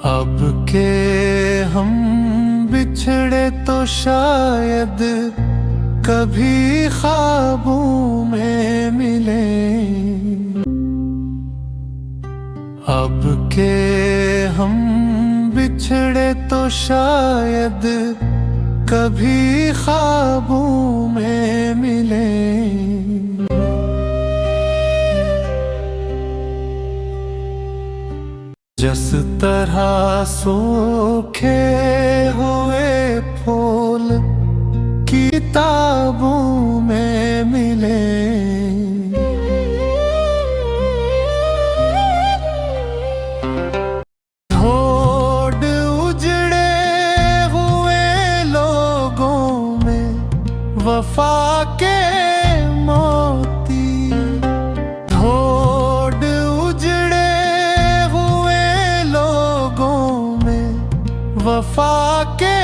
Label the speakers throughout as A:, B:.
A: अब के हम बिछड़े तो शायद कभी ख्वाबों में मिले। अब के हम बिछड़े तो शायद कभी ख्वाबों में मिले। जिस तरह सूखे हुए फूल किताबों में मिले। होड़ उजड़े हुए लोगों में वफा के मोती। होड़ उजड़े हुए लोगों में वफा के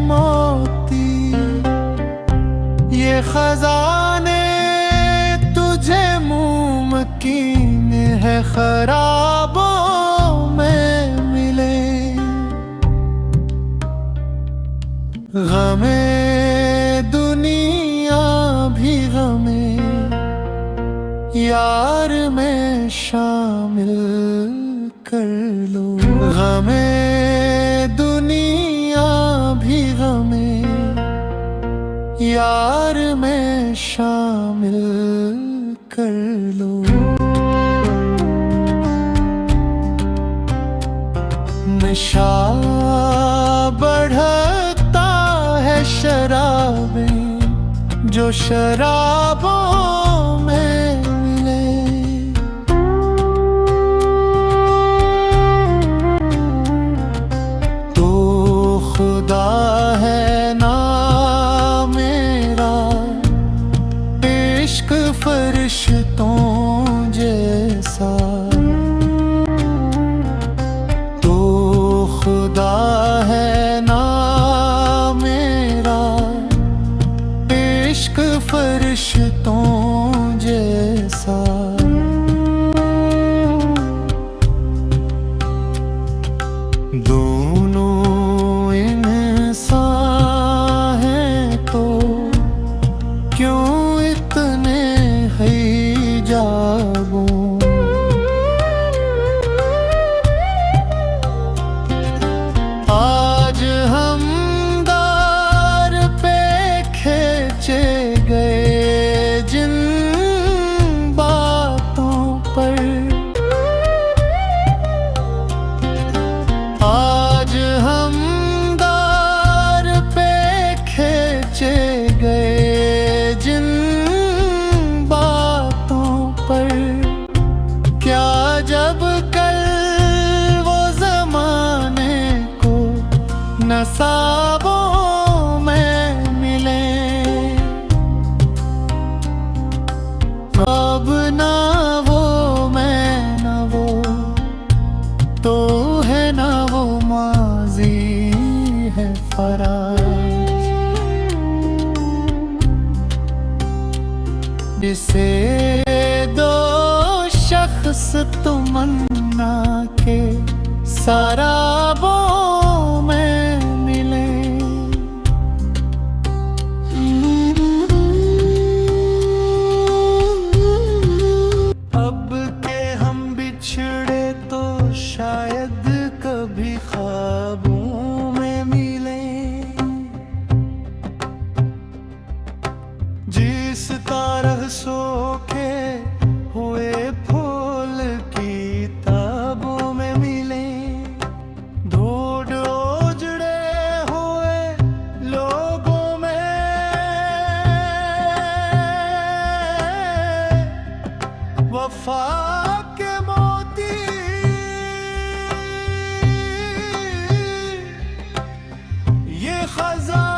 A: मोती। ये खजाने तुझे मुमकिन है खराबों में मिले। गमे दुनिया भी गमे यार में शामिल कर लो। गमे दुनिया भी गमे यार में शामिल कर लो। नशा बढ़ता है शराबें जो शराबों में मिले। तो खुदा है ना मेरा इश्क फरिश्तों जैसा। तो खुदा है ना मेरा इश्क फरिश्तों जैसा। दोनों इंसान हैं तो क्यों इतने हिजाबों। आज हम दार पे खींचे गए जिन बातों पर। आज हम दार पे खींचे गए जिन बातों पर। क्या जब कल वो ज़माने को नसाबों में मिले। अब ना वो मैं ना वो तो है ना वो माजी है फराज। जिसे दो शख्स तमन्ना के सराबों में मिले। अब के हम बिछड़े तो शायद कभी ख्वाबों में मिले। जिस तरह सूखे हुए फूल किताबों में मिले। धूड़ उजड़े हुए लोगों में वफा के मोती। ये खजाना